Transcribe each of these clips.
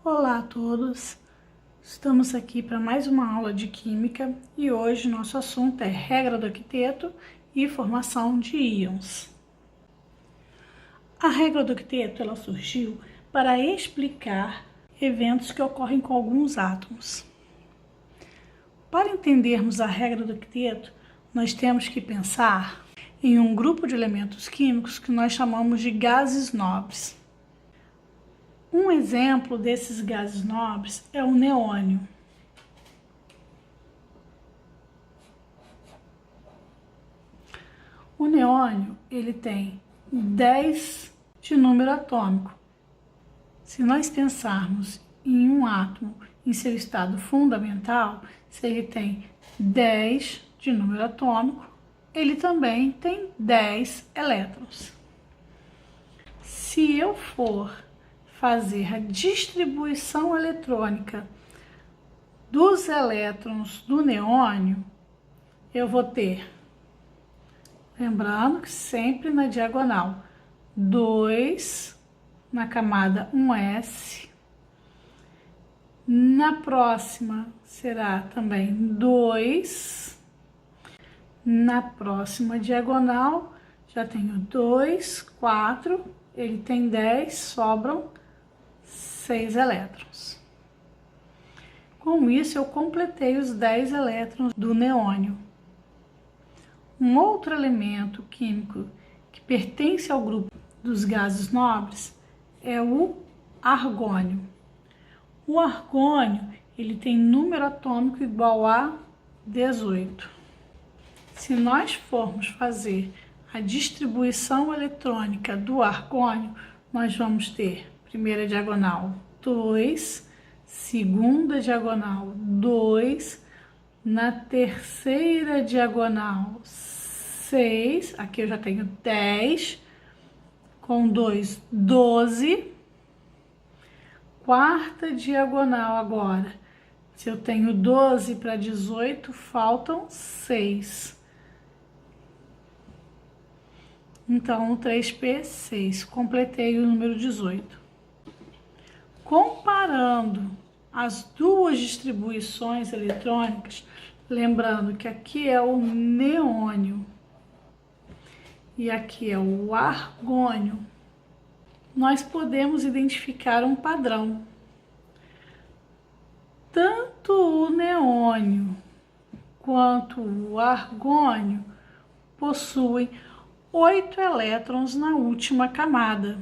Olá a todos, estamos aqui para mais uma aula de Química e hoje nosso assunto é regra do octeto e formação de íons. A regra do octeto ela surgiu para explicar eventos que ocorrem com alguns átomos. Para entendermos a regra do octeto, nós temos que pensar em um grupo de elementos químicos que nós chamamos de gases nobres. Um exemplo desses gases nobres é o neônio. O neônio, ele tem 10 de número atômico. Se nós pensarmos em um átomo em seu estado fundamental, se ele tem 10 de número atômico, ele também tem 10 elétrons. Se eu for fazer a distribuição eletrônica dos elétrons do neônio, eu vou ter, lembrando que sempre na diagonal, 2 na camada 1s, na próxima será também 2, na próxima diagonal já tenho 2, 4, ele tem 10, sobram 6 elétrons. Com isso, eu completei os 10 elétrons do neônio. Um outro elemento químico que pertence ao grupo dos gases nobres é o argônio. O argônio, ele tem número atômico igual a 18. Se nós formos fazer a distribuição eletrônica do argônio, nós vamos ter primeira diagonal 2, segunda diagonal 2, na terceira diagonal 6, aqui eu já tenho 10, com 2, 12, quarta diagonal agora, se eu tenho 12 para 18, faltam 6. Então, 3p, 6, completei o número 18. Comparando as duas distribuições eletrônicas, lembrando que aqui é o neônio e aqui é o argônio, nós podemos identificar um padrão. Tanto o neônio quanto o argônio possuem 8 elétrons na última camada.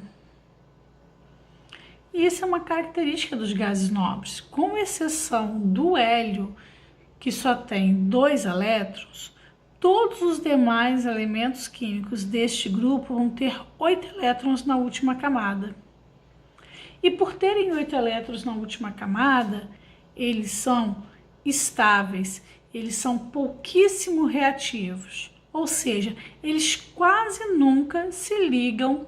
Isso é uma característica dos gases nobres. Com exceção do hélio, que só tem 2 elétrons, todos os demais elementos químicos deste grupo vão ter 8 elétrons na última camada. E por terem 8 elétrons na última camada, eles são estáveis, eles são pouquíssimo reativos. Ou seja, eles quase nunca se ligam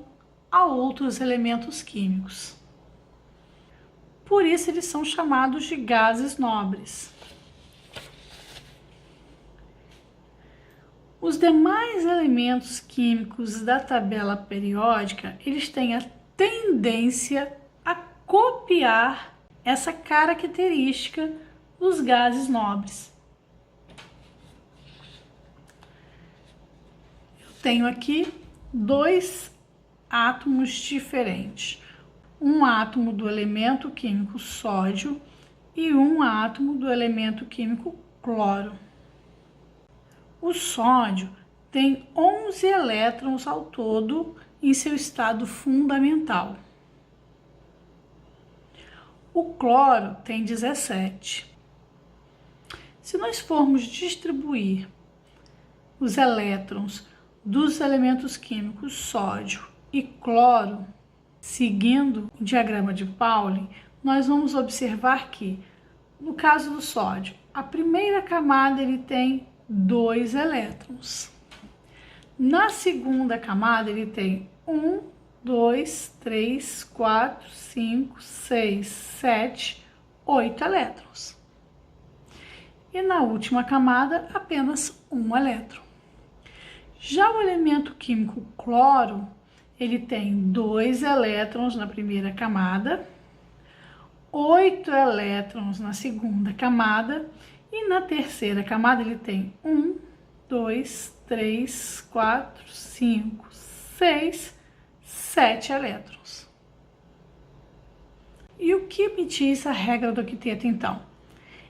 a outros elementos químicos. Por isso, eles são chamados de gases nobres. Os demais elementos químicos da tabela periódica, eles têm a tendência a copiar essa característica dos gases nobres. Eu tenho aqui 2 átomos diferentes. Um átomo do elemento químico sódio e um átomo do elemento químico cloro. O sódio tem 11 elétrons ao todo em seu estado fundamental. O cloro tem 17. Se nós formos distribuir os elétrons dos elementos químicos sódio e cloro, seguindo o diagrama de Pauli, nós vamos observar que, no caso do sódio, a primeira camada ele tem 2 elétrons. Na segunda camada ele tem 1, 2, 3, 4, 5, 6, 7, 8 elétrons. E na última camada apenas 1 elétron. Já o elemento químico cloro, ele tem 2 elétrons na primeira camada, 8 elétrons na segunda camada e na terceira camada ele tem 1, 2, 3, 4, 5, 6, 7 elétrons. E o que me diz a regra do octeto, então?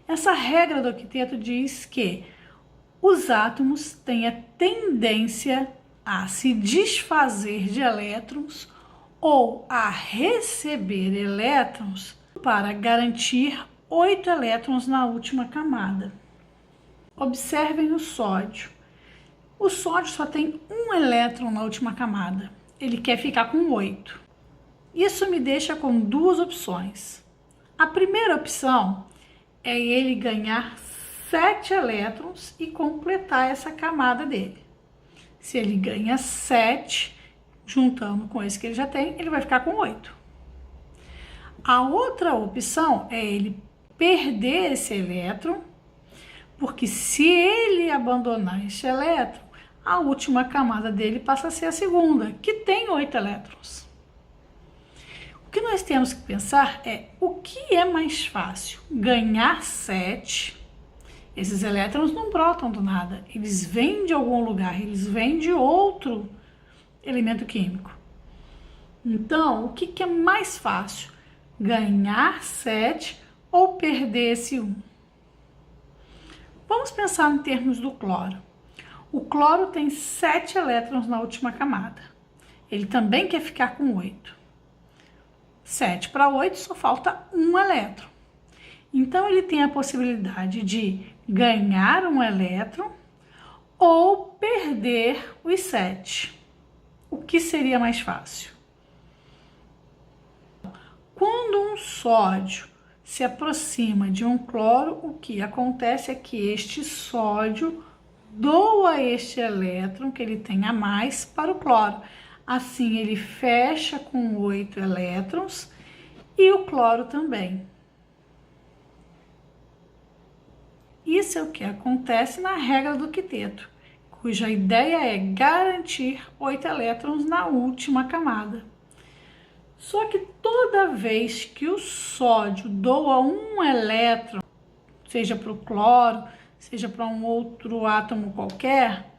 Essa regra do octeto diz que os átomos têm a tendência a se desfazer de elétrons ou a receber elétrons para garantir 8 elétrons na última camada. Observem o sódio. O sódio só tem um elétron na última camada. Ele quer ficar com 8. Isso me deixa com duas opções. A primeira opção é ele ganhar 7 elétrons e completar essa camada dele. Se ele ganha 7, juntando com esse que ele já tem, ele vai ficar com 8. A outra opção é ele perder esse elétron, porque se ele abandonar esse elétron, a última camada dele passa a ser a segunda, que tem 8 elétrons. O que nós temos que pensar é o que é mais fácil, ganhar 7. Esses elétrons não brotam do nada, eles vêm de algum lugar, eles vêm de outro elemento químico. Então, o que é mais fácil, ganhar 7 ou perder esse 1? Vamos pensar em termos do cloro. O cloro tem 7 elétrons na última camada, ele também quer ficar com 8. 7 para 8 só falta um elétron. Então, ele tem a possibilidade de ganhar um elétron ou perder os 7. O que seria mais fácil? Quando um sódio se aproxima de um cloro, o que acontece é que este sódio doa este elétron que ele tem a mais para o cloro. Assim, ele fecha com 8 elétrons e o cloro também. Isso é o que acontece na regra do octeto, cuja ideia é garantir 8 elétrons na última camada. Só que toda vez que o sódio doa um elétron, seja para o cloro, seja para um outro átomo qualquer,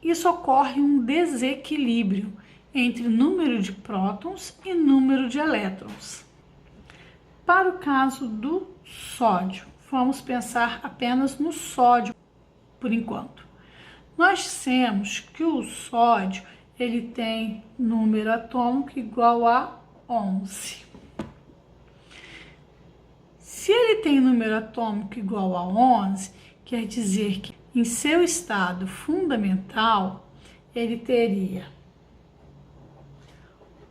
isso ocorre um desequilíbrio entre número de prótons e número de elétrons. Para o caso do sódio, vamos pensar apenas no sódio por enquanto. Nós dissemos que o sódio ele tem número atômico igual a 11. Se ele tem número atômico igual a 11, quer dizer que em seu estado fundamental ele teria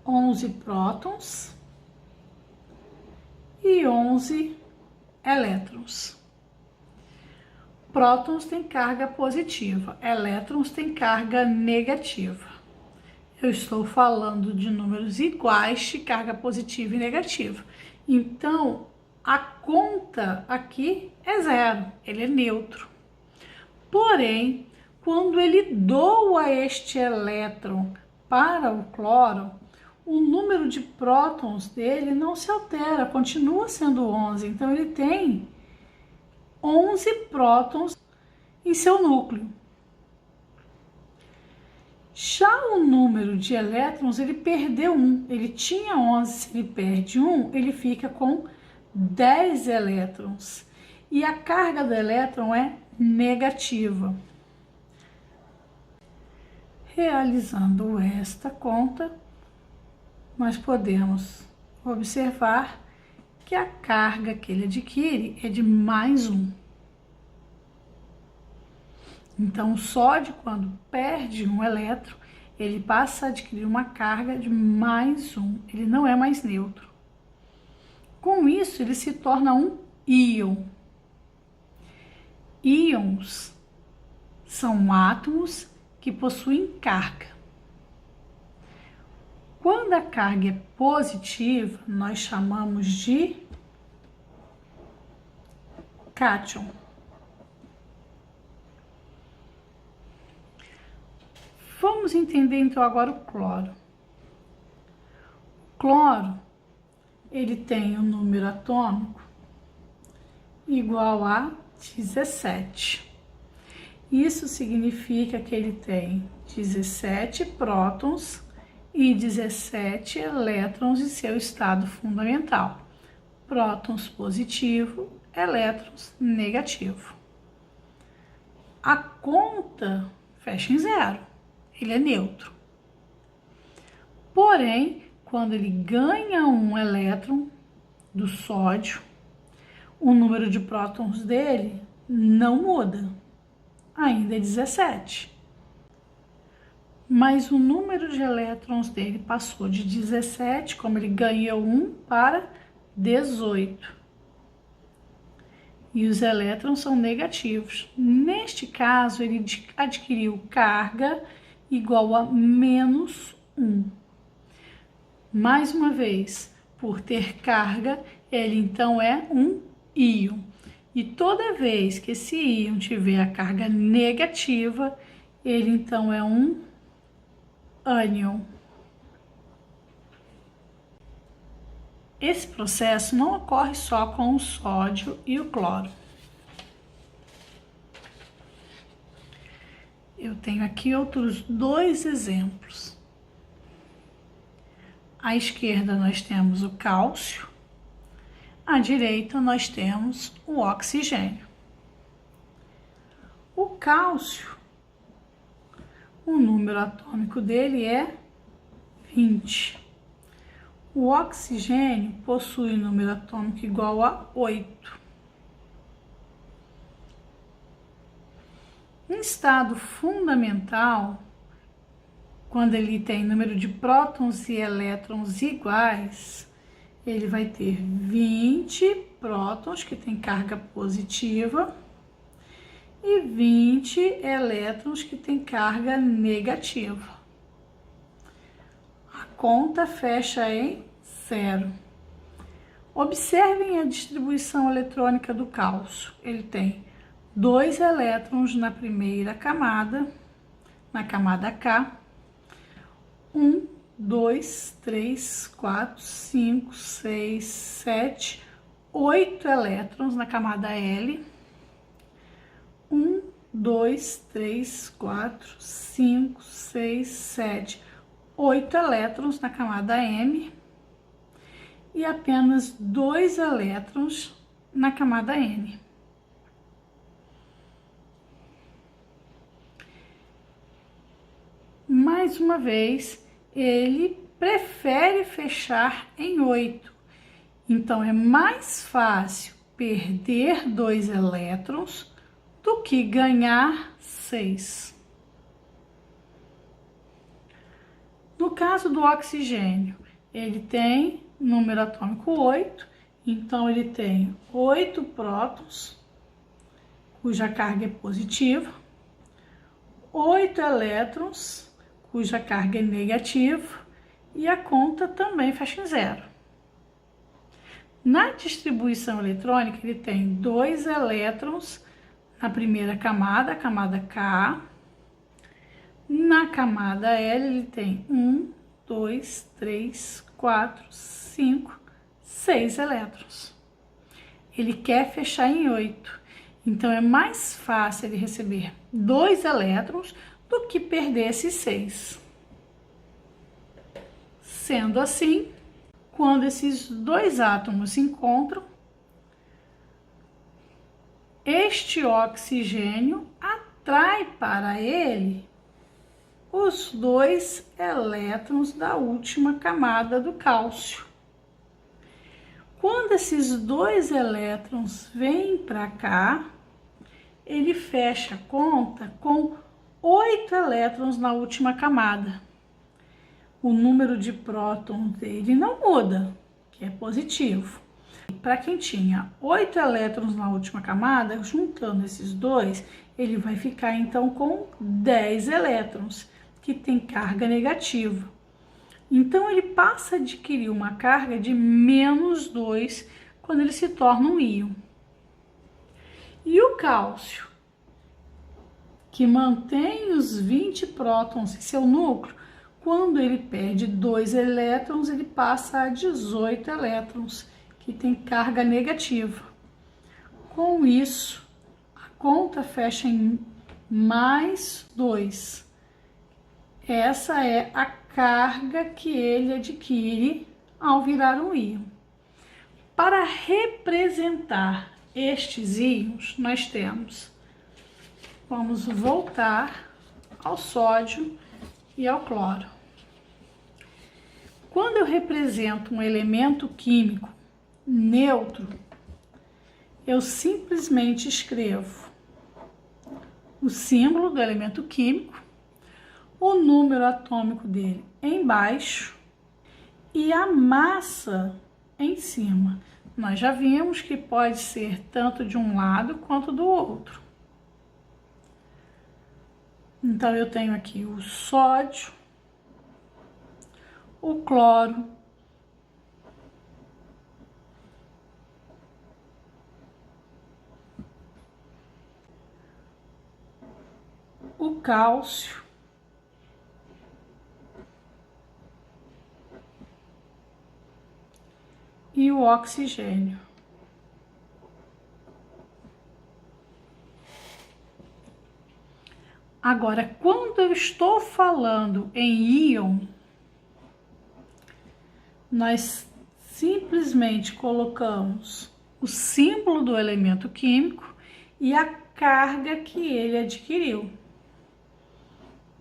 11 prótons e 11 elétrons. Prótons têm carga positiva, elétrons têm carga negativa. Eu estou falando de números iguais de carga positiva e negativa. Então, a conta aqui é zero, ele é neutro. Porém, quando ele doa este elétron para o cloro, o número de prótons dele não se altera, continua sendo 11. Então, ele tem 11 prótons em seu núcleo. Já o número de elétrons, ele perdeu 1. Ele tinha 11, se ele perde 1, ele fica com 10 elétrons. E a carga do elétron é negativa. Realizando esta conta, nós podemos observar que a carga que ele adquire é de mais 1. Então, o sódio, quando perde um elétron, ele passa a adquirir uma carga de mais 1. Ele não é mais neutro. Com isso, ele se torna um íon. Íons são átomos que possuem carga. Quando a carga é positiva, nós chamamos de cátion. Vamos entender então agora o cloro. O cloro, ele tem um número atômico igual a 17. Isso significa que ele tem 17 prótons e 17 elétrons em seu estado fundamental. Prótons positivo, elétrons negativo. A conta fecha em zero, ele é neutro. Porém, quando ele ganha um elétron do sódio, o número de prótons dele não muda, ainda é 17. Mas o número de elétrons dele passou de 17, como ele ganhou um, para 18. E os elétrons são negativos. Neste caso, ele adquiriu carga igual a menos 1. Mais uma vez, por ter carga, ele então é um íon. E toda vez que esse íon tiver a carga negativa, ele então é um ânion. Esse processo não ocorre só com o sódio e o cloro. Eu tenho aqui outros dois exemplos. À esquerda nós temos o cálcio, à direita nós temos o oxigênio. O cálcio, o número atômico dele é 20. O oxigênio possui número atômico igual a 8. Em estado fundamental, quando ele tem número de prótons e elétrons iguais, ele vai ter 20 prótons, que tem carga positiva, e 20 elétrons, que tem carga negativa. A conta fecha em zero. Observem a distribuição eletrônica do cálcio. Ele tem 2 elétrons na primeira camada, na camada K. 1, 2, 3, 4, 5, 6, 7, 8 elétrons na camada L. 1, 2, 3, 4, 5, 6, 7, 8 elétrons na camada M e apenas 2 elétrons na camada N. Mais uma vez, ele prefere fechar em 8. Então, é mais fácil perder 2 elétrons do que ganhar 6. No caso do oxigênio, ele tem número atômico 8, então ele tem 8 prótons, cuja carga é positiva, 8 elétrons, cuja carga é negativa, e a conta também fecha em zero. Na distribuição eletrônica, ele tem 2 elétrons na primeira camada, a camada K. Na camada L, ele tem 1, 2, 3, 4, 5, 6 elétrons. Ele quer fechar em 8. Então, é mais fácil ele receber 2 elétrons do que perder esses 6. Sendo assim, quando esses 2 átomos se encontram, este oxigênio atrai para ele os 2 elétrons da última camada do cálcio. Quando esses 2 elétrons vêm para cá, ele fecha a conta com 8 elétrons na última camada. O número de prótons dele não muda, que é positivo. Para quem tinha 8 elétrons na última camada, juntando esses 2, ele vai ficar então com 10 elétrons, que tem carga negativa. Então, ele passa a adquirir uma carga de menos 2 quando ele se torna um íon. E o cálcio, que mantém os 20 prótons em seu núcleo, Quando ele perde 2 elétrons, ele passa a 18 elétrons, que tem carga negativa. Com isso, a conta fecha em mais 2. Essa é a carga que ele adquire ao virar um íon. Para representar estes íons, nós temos, vamos voltar ao sódio e ao cloro. Quando eu represento um elemento químico neutro, eu simplesmente escrevo o símbolo do elemento químico, o número atômico dele embaixo e a massa em cima. Nós já vimos que pode ser tanto de um lado quanto do outro. Então, eu tenho aqui o sódio, o cloro, o cálcio e o oxigênio. Agora, quando eu estou falando em íon, nós simplesmente colocamos o símbolo do elemento químico e a carga que ele adquiriu.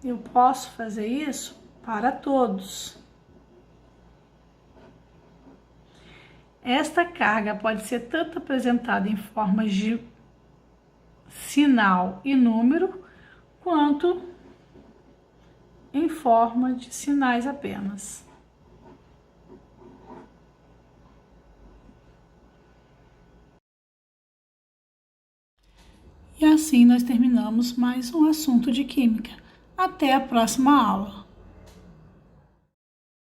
Eu posso fazer isso para todos. Esta carga pode ser tanto apresentada em formas de sinal e número, quanto em forma de sinais apenas. E assim nós terminamos mais um assunto de química. Até a próxima aula!